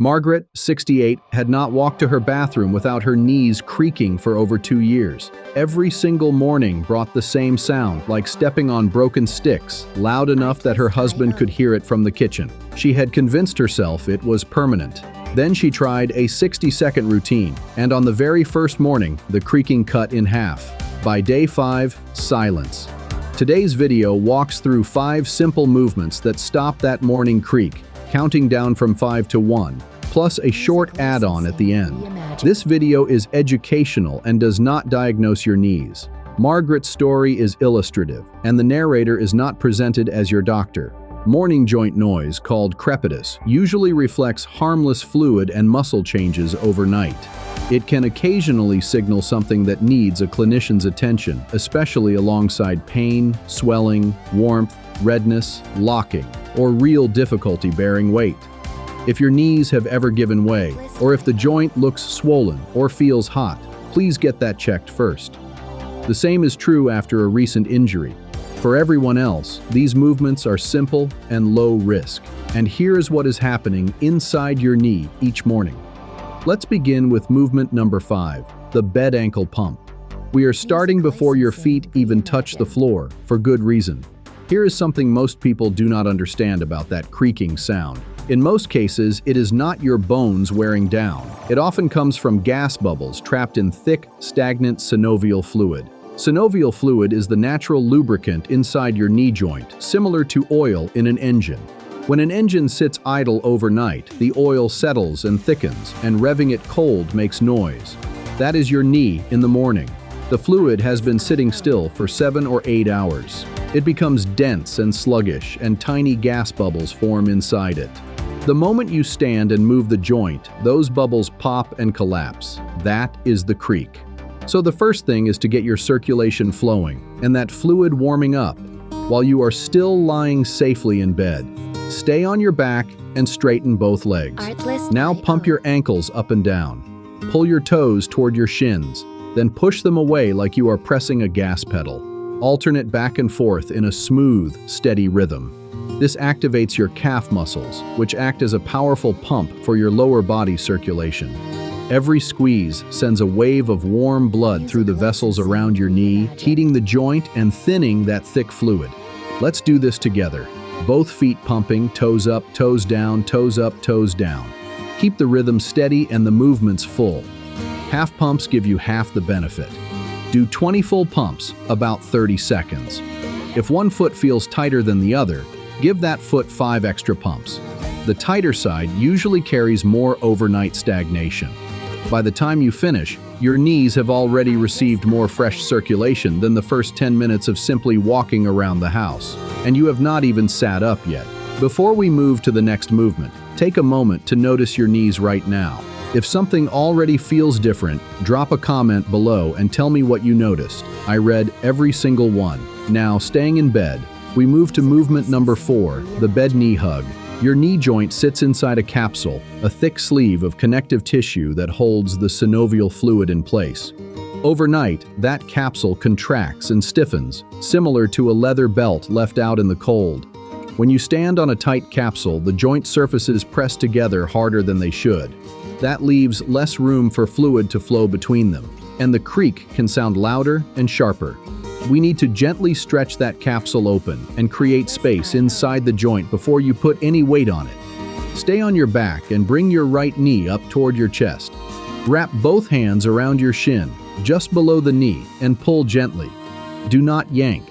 Margaret, 68, had not walked to her bathroom without her knees creaking for over 2 years. Every single morning brought the same sound, like stepping on broken sticks, loud enough that her husband could hear it from the kitchen. She had convinced herself it was permanent. Then she tried a 60-second routine, and on the very first morning, the creaking cut in half. By day 5, silence. Today's video walks through 5 simple movements that stop that morning creak, counting down from 5 to 1, plus a short add-on at the end. This video is educational and does not diagnose your knees. Margaret's story is illustrative, and the narrator is not presented as your doctor. Morning joint noise, called crepitus, usually reflects harmless fluid and muscle changes overnight. It can occasionally signal something that needs a clinician's attention, especially alongside pain, swelling, warmth, redness, locking, or real difficulty bearing weight. If your knees have ever given way, or if the joint looks swollen or feels hot, please get that checked first. The same is true after a recent injury. For everyone else, these movements are simple and low risk. And here is what is happening inside your knee each morning. Let's begin with movement number 5, the bed ankle pump. We are starting before your feet even touch the floor, for good reason. Here is something most people do not understand about that creaking sound. In most cases, it is not your bones wearing down. It often comes from gas bubbles trapped in thick, stagnant synovial fluid. Synovial fluid is the natural lubricant inside your knee joint, similar to oil in an engine. When an engine sits idle overnight, the oil settles and thickens, and revving it cold makes noise. That is your knee in the morning. The fluid has been sitting still for 7 or 8 hours. It becomes dense and sluggish, and tiny gas bubbles form inside it. The moment you stand and move the joint, those bubbles pop and collapse. That is the creak. So the first thing is to get your circulation flowing, and that fluid warming up, while you are still lying safely in bed. Stay on your back and straighten both legs. Now pump your ankles up and down. Pull your toes toward your shins, then push them away like you are pressing a gas pedal. Alternate back and forth in a smooth, steady rhythm. This activates your calf muscles, which act as a powerful pump for your lower body circulation. Every squeeze sends a wave of warm blood through the vessels around your knee, heating the joint and thinning that thick fluid. Let's do this together. Both feet pumping, toes up, toes down, toes up, toes down. Keep the rhythm steady and the movements full. Half pumps give you half the benefit. Do 20 full pumps, about 30 seconds. If one foot feels tighter than the other, give that foot 5 extra pumps. The tighter side usually carries more overnight stagnation. By the time you finish, your knees have already received more fresh circulation than the first 10 minutes of simply walking around the house. And you have not even sat up yet. Before we move to the next movement, take a moment to notice your knees right now. If something already feels different, drop a comment below and tell me what you noticed. I read every single one. Now, staying in bed, we move to movement number 4, the bed knee hug. Your knee joint sits inside a capsule, a thick sleeve of connective tissue that holds the synovial fluid in place. Overnight, that capsule contracts and stiffens, similar to a leather belt left out in the cold. When you stand on a tight capsule, the joint surfaces press together harder than they should. That leaves less room for fluid to flow between them, and the creak can sound louder and sharper. We need to gently stretch that capsule open and create space inside the joint before you put any weight on it. Stay on your back and bring your right knee up toward your chest. Wrap both hands around your shin, just below the knee, and pull gently. Do not yank.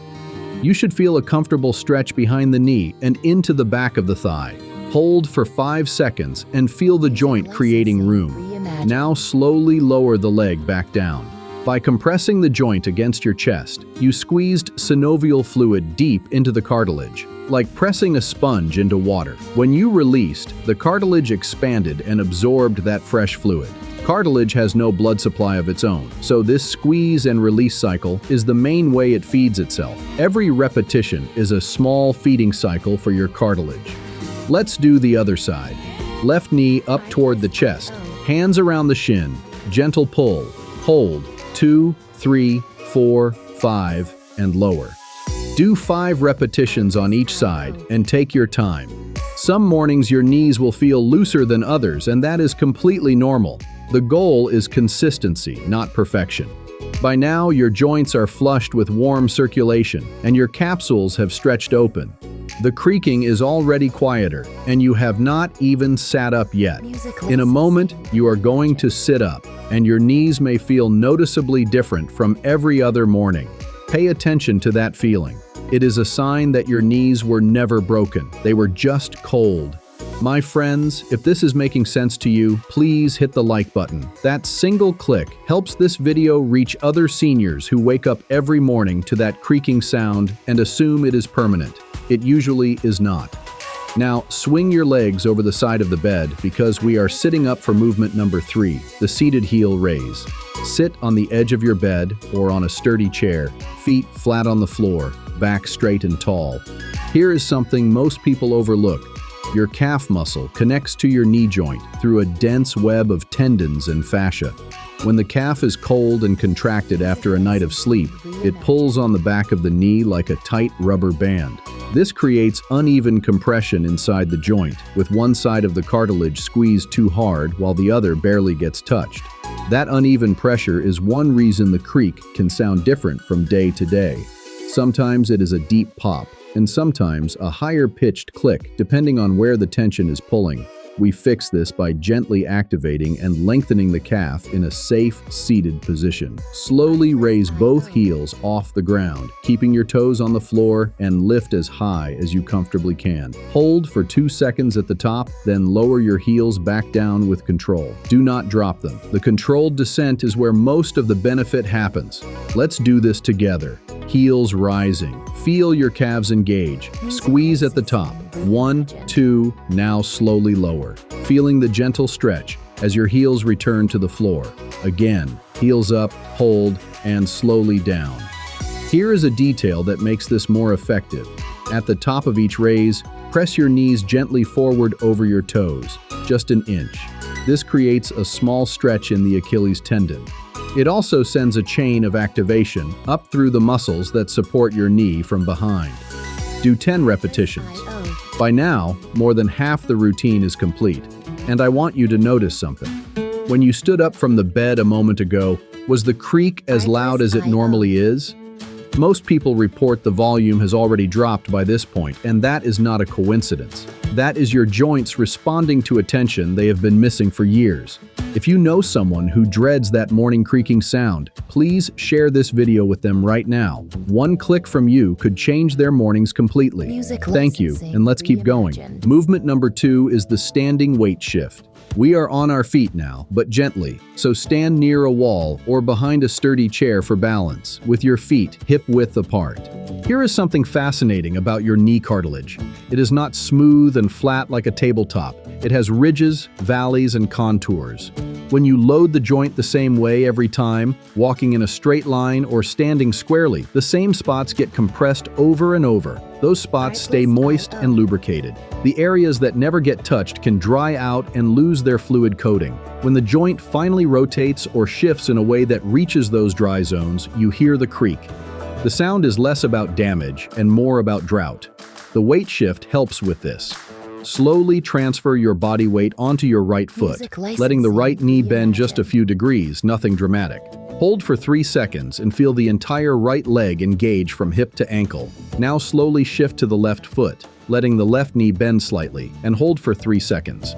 You should feel a comfortable stretch behind the knee and into the back of the thigh. Hold for 5 seconds and feel the joint creating room. Now slowly lower the leg back down. By compressing the joint against your chest, you squeezed synovial fluid deep into the cartilage, like pressing a sponge into water. When you released, the cartilage expanded and absorbed that fresh fluid. Cartilage has no blood supply of its own, so this squeeze and release cycle is the main way it feeds itself. Every repetition is a small feeding cycle for your cartilage. Let's do the other side. Left knee up toward the chest, hands around the shin, gentle pull, hold, 2, 3, 4, 5, and lower. Do 5 repetitions on each side and take your time. Some mornings your knees will feel looser than others, and that is completely normal. The goal is consistency, not perfection. By now, your joints are flushed with warm circulation, and your capsules have stretched open. The creaking is already quieter, and you have not even sat up yet. In a moment, you are going to sit up, and your knees may feel noticeably different from every other morning. Pay attention to that feeling. It is a sign that your knees were never broken. They were just cold. My friends, if this is making sense to you, please hit the like button. That single click helps this video reach other seniors who wake up every morning to that creaking sound and assume it is permanent. It usually is not. Now, swing your legs over the side of the bed because we are sitting up for movement number 3, the seated heel raise. Sit on the edge of your bed or on a sturdy chair, feet flat on the floor, back straight and tall. Here is something most people overlook. Your calf muscle connects to your knee joint through a dense web of tendons and fascia. When the calf is cold and contracted after a night of sleep, it pulls on the back of the knee like a tight rubber band. This creates uneven compression inside the joint, with one side of the cartilage squeezed too hard while the other barely gets touched. That uneven pressure is one reason the creak can sound different from day to day. Sometimes it is a deep pop, and sometimes a higher-pitched click, depending on where the tension is pulling. We fix this by gently activating and lengthening the calf in a safe, seated position. Slowly raise both heels off the ground, keeping your toes on the floor, and lift as high as you comfortably can. Hold for 2 seconds at the top, then lower your heels back down with control. Do not drop them. The controlled descent is where most of the benefit happens. Let's do this together. Heels rising. Feel your calves engage. Squeeze at the top. 1, 2, now slowly lower. Feeling the gentle stretch as your heels return to the floor. Again, heels up, hold, and slowly down. Here is a detail that makes this more effective. At the top of each raise, press your knees gently forward over your toes, just an inch. This creates a small stretch in the Achilles tendon. It also sends a chain of activation up through the muscles that support your knee from behind. Do 10 repetitions. By now, more than half the routine is complete, and I want you to notice something. When you stood up from the bed a moment ago, was the creak as loud as it normally is? Most people report the volume has already dropped by this point, and that is not a coincidence. That is your joints responding to a tension they have been missing for years. If you know someone who dreads that morning creaking sound, please share this video with them right now. One click from you could change their mornings completely. Thank you, and let's keep going. Movement number 2 is the standing weight shift. We are on our feet now, but gently, so stand near a wall or behind a sturdy chair for balance, with your feet hip-width apart. Here is something fascinating about your knee cartilage. It is not smooth and flat like a tabletop. It has ridges, valleys, and contours. When you load the joint the same way every time, walking in a straight line or standing squarely, the same spots get compressed over and over. Those spots stay moist and lubricated. The areas that never get touched can dry out and lose their fluid coating. When the joint finally rotates or shifts in a way that reaches those dry zones, you hear the creak. The sound is less about damage and more about drought. The weight shift helps with this. Slowly transfer your body weight onto your right foot, letting the right knee bend just a few degrees, nothing dramatic. Hold for 3 seconds and feel the entire right leg engage from hip to ankle. Now slowly shift to the left foot, letting the left knee bend slightly, and hold for 3 seconds.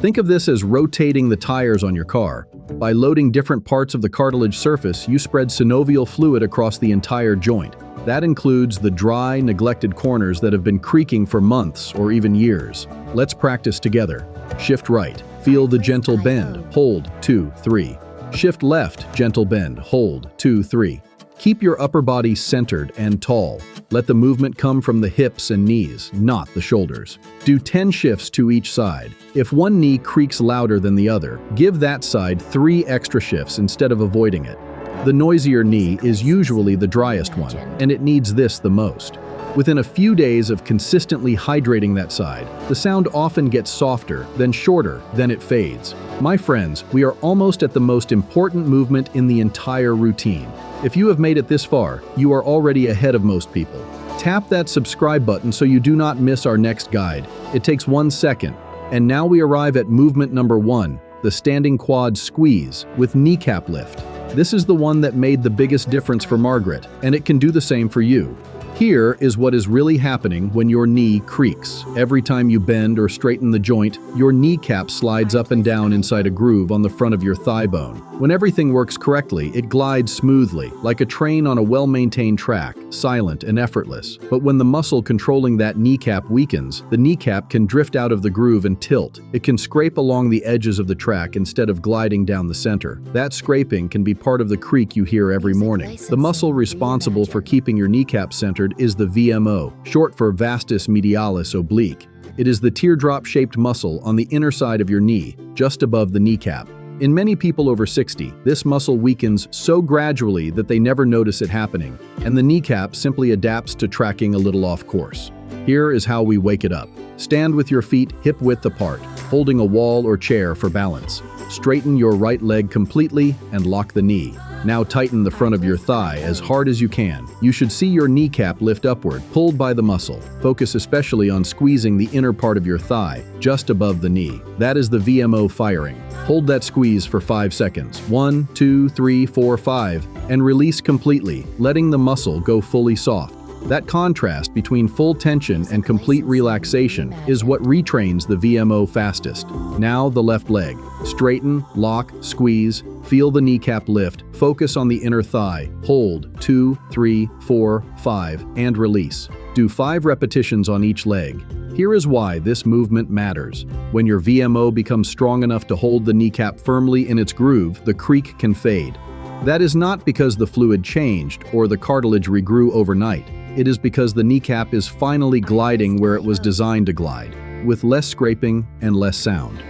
Think of this as rotating the tires on your car. By loading different parts of the cartilage surface, you spread synovial fluid across the entire joint. That includes the dry, neglected corners that have been creaking for months or even years. Let's practice together. Shift right. Feel the gentle bend. Hold, 2, 3. Shift left. Gentle bend. Hold, 2, 3. Keep your upper body centered and tall. Let the movement come from the hips and knees, not the shoulders. Do 10 shifts to each side. If one knee creaks louder than the other, give that side 3 extra shifts instead of avoiding it. The noisier knee is usually the driest one, and it needs this the most. Within a few days of consistently hydrating that side, the sound often gets softer, then shorter, then it fades. My friends, we are almost at the most important movement in the entire routine. If you have made it this far, you are already ahead of most people. Tap that subscribe button so you do not miss our next guide. It takes 1 second. And now we arrive at movement number 1, the standing quad squeeze with kneecap lift. This is the one that made the biggest difference for Margaret, and it can do the same for you. Here is what is really happening when your knee creaks. Every time you bend or straighten the joint, your kneecap slides up and down inside a groove on the front of your thigh bone. When everything works correctly, it glides smoothly, like a train on a well-maintained track, silent and effortless. But when the muscle controlling that kneecap weakens, the kneecap can drift out of the groove and tilt. It can scrape along the edges of the track instead of gliding down the center. That scraping can be part of the creak you hear every morning. The muscle responsible for keeping your kneecap centered is the VMO, short for vastus medialis oblique. It is the teardrop-shaped muscle on the inner side of your knee, just above the kneecap. In many people over 60, this muscle weakens so gradually that they never notice it happening, and the kneecap simply adapts to tracking a little off course. Here is how we wake it up. Stand with your feet hip-width apart, holding a wall or chair for balance. Straighten your right leg completely and lock the knee. Now tighten the front of your thigh as hard as you can. You should see your kneecap lift upward, pulled by the muscle. Focus especially on squeezing the inner part of your thigh, just above the knee. That is the VMO firing. Hold that squeeze for 5 seconds. 1, 2, 3, 4, 5, and release completely, letting the muscle go fully soft. That contrast between full tension and complete relaxation is what retrains the VMO fastest. Now the left leg. Straighten, lock, squeeze, feel the kneecap lift, focus on the inner thigh, hold 2, 3, 4, 5, and release. Do 5 repetitions on each leg. Here is why this movement matters. When your VMO becomes strong enough to hold the kneecap firmly in its groove, the creak can fade. That is not because the fluid changed or the cartilage regrew overnight. It is because the kneecap is finally gliding where it was designed to glide, with less scraping and less sound.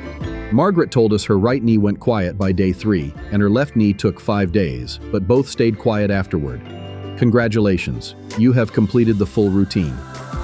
Margaret told us her right knee went quiet by day 3, and her left knee took 5 days, but both stayed quiet afterward. Congratulations, you have completed the full routine.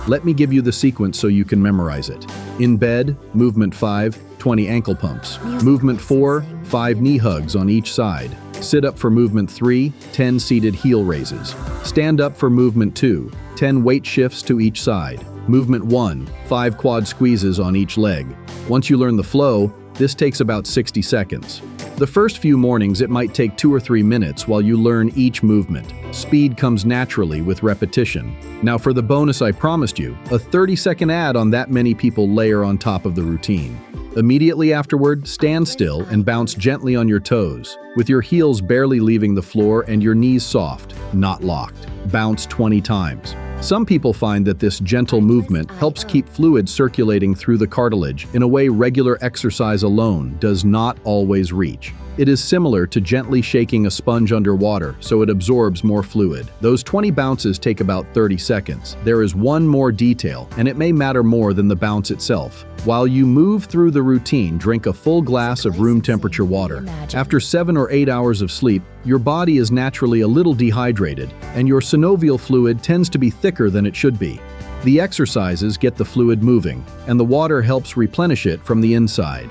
Let me give you the sequence so you can memorize it. In bed, movement 5, 20 ankle pumps. Movement 4, 5 knee hugs on each side. Sit up for movement 3, 10 seated heel raises. Stand up for movement 2, 10 weight shifts to each side. Movement 1, 5 quad squeezes on each leg. Once you learn the flow, this takes about 60 seconds. The first few mornings it might take 2 or 3 minutes while you learn each movement. Speed comes naturally with repetition. Now for the bonus I promised you, a 30-second ad on that many people layer on top of the routine. Immediately afterward, stand still and bounce gently on your toes, with your heels barely leaving the floor and your knees soft, not locked. Bounce 20 times. Some people find that this gentle movement helps keep fluid circulating through the cartilage in a way regular exercise alone does not always reach. It is similar to gently shaking a sponge underwater, so it absorbs more fluid. Those 20 bounces take about 30 seconds. There is one more detail, and it may matter more than the bounce itself. While you move through the routine, drink a full glass of room temperature water. After 7 or 8 hours of sleep, your body is naturally a little dehydrated, and your synovial fluid tends to be thicker than it should be. The exercises get the fluid moving, and the water helps replenish it from the inside.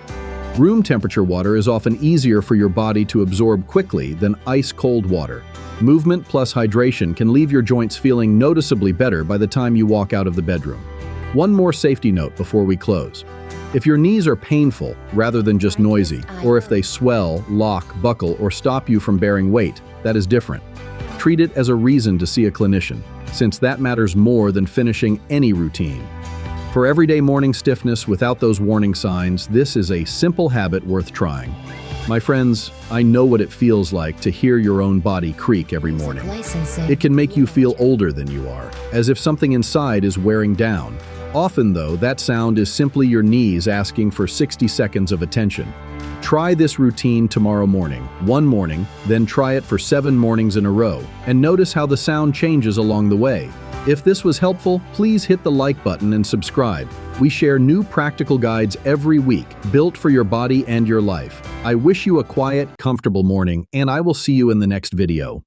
Room temperature water is often easier for your body to absorb quickly than ice-cold water. Movement plus hydration can leave your joints feeling noticeably better by the time you walk out of the bedroom. One more safety note before we close. If your knees are painful rather than just noisy, or if they swell, lock, buckle, or stop you from bearing weight, that is different. Treat it as a reason to see a clinician, since that matters more than finishing any routine. For everyday morning stiffness without those warning signs, this is a simple habit worth trying. My friends, I know what it feels like to hear your own body creak every morning. It can make you feel older than you are, as if something inside is wearing down. Often, though, that sound is simply your knees asking for 60 seconds of attention. Try this routine tomorrow morning, one morning, then try it for 7 mornings in a row, and notice how the sound changes along the way. If this was helpful, please hit the like button and subscribe. We share new practical guides every week, built for your body and your life. I wish you a quiet, comfortable morning, and I will see you in the next video.